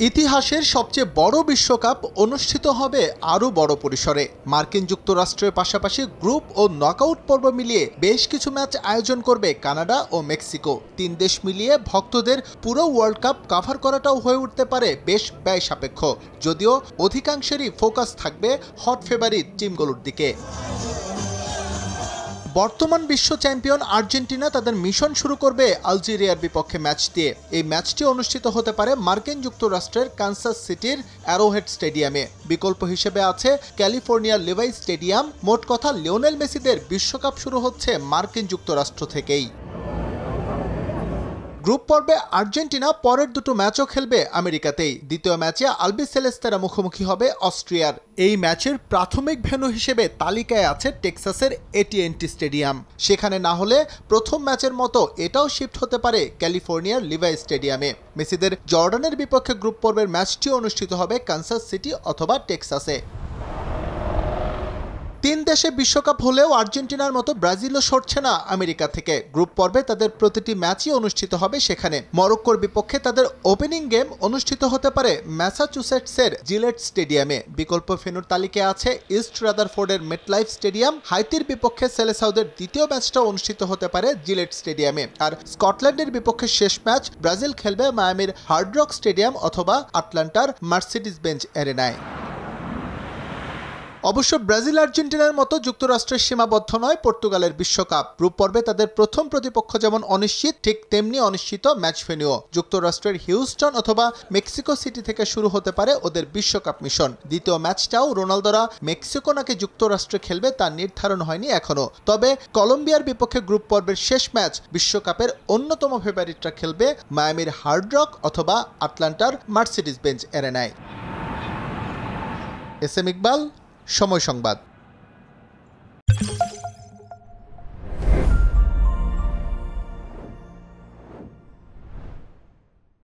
ইতিহাসের সবচেয়ে বড় বিশ্বকাপ অনুষ্ঠিত হবে আরও বড় পরিসরে। মার্কিন যুক্তরাষ্ট্রের পাশাপাশি গ্রুপ ও নকআউট পর্ব মিলিয়ে বেশ কিছু ম্যাচ আয়োজন করবে কানাডা ও মেক্সিকো। ৩ দেশ মিলিয়ে ভক্তদের পুরো ওয়ার্ল্ড কাপ কাভার করাটাও হয়ে উঠতে পারে বেশ ব্যয় সাপেক্ষ, যদিও অধিকাংশেরই ফোকাস থাকবে হট ফেভারিট টিমগুলোর দিকে। বর্তমান বিশ্ব চ্যাম্পিয়ন আর্জেন্টিনা তাদের মিশন শুরু করবে আলজেরিয়ার বিপক্ষে ম্যাচ দিয়ে। এই ম্যাচটি অনুষ্ঠিত হতে পারে মার্কিন যুক্তরাষ্ট্রের কানসাস সিটির অ্যারোহেড স্টেডিয়ামে। বিকল্প হিসেবে আছে ক্যালিফোর্নিয়ার লিভাই স্টেডিয়াম। মোট কথা, লিওনেল মেসিদের বিশ্বকাপ শুরু হচ্ছে মার্কিন যুক্তরাষ্ট্র থেকেই। গ্রুপ পর্বে আর্জেন্টিনা পরের দুটো ম্যাচও খেলবে আমেরিকাতেই। দ্বিতীয় ম্যাচে আলবিসেলেস্তেরা মুখোমুখি হবে অস্ট্রিয়ার। এই ম্যাচের প্রাথমিক ভেন্যু হিসেবে তালিকায় আছে টেক্সাসের এটিএনটি স্টেডিয়াম। সেখানে না হলে প্রথম ম্যাচের মতো এটাও শিফট হতে পারে ক্যালিফোর্নিয়ার লিভাই স্টেডিয়ামে। মেসিদের জর্ডানের বিপক্ষে গ্রুপ পর্বের ম্যাচটি অনুষ্ঠিত হবে কানসাস সিটি অথবা টেক্সাসে। 3 দেশে বিশ্বকাপ হলেও আর্জেন্টিনার মতো ব্রাজিলও সরছে না আমেরিকা থেকে। গ্রুপ পর্বে তাদের প্রতিটি ম্যাচই অনুষ্ঠিত হবে সেখানে। মরক্কোর বিপক্ষে তাদের ওপেনিং গেম অনুষ্ঠিত হতে পারে ম্যাসাচুসেটসের জিলেট স্টেডিয়ামে। বিকল্প ভেন্যুর তালিকায় আছে ইস্ট রাদারফোর্ডের মেটলাইফ স্টেডিয়াম। হাইতির বিপক্ষে সেলেসাউদের দ্বিতীয় ম্যাচটা অনুষ্ঠিত হতে পারে জিলেট স্টেডিয়ামে। আর স্কটল্যান্ডের বিপক্ষে শেষ ম্যাচ ব্রাজিল খেলবে মায়ামির হার্ড রক স্টেডিয়াম অথবা আটলান্টার মার্সিডিজ বেঞ্চ অ্যারেনায়। অবশ্য ব্রাজিল আর্জেন্টিনার মতো যুক্তরাষ্ট্রের সীমাবদ্ধ নয় পর্তুগালের বিশ্বকাপ। গ্রুপ পর্বে তাদের প্রথম প্রতিপক্ষ যেমন অনিশ্চিত, ঠিক তেমনি অনিশ্চিত ম্যাচ ভেন্যু। যুক্তরাষ্ট্রের হিউস্টন অথবা মেক্সিকো সিটি থেকে শুরু হতে পারে ওদের বিশ্বকাপ মিশন। দ্বিতীয় ম্যাচটাও রোনালদোরা মেক্সিকো নাকি যুক্তরাষ্ট্রে খেলবে তা নির্ধারণ হয়নি এখনো। তবে কলম্বিয়ার বিপক্ষে গ্রুপ পর্বের শেষ ম্যাচ বিশ্বকাপের অন্যতম ফেভারিটরা খেলবে মায়ামির হার্ড রক অথবা আটলান্টার মার্সিডিজ বেঞ্চ অ্যারেনায়। এস এম ইকবাল, সময় সংবাদ।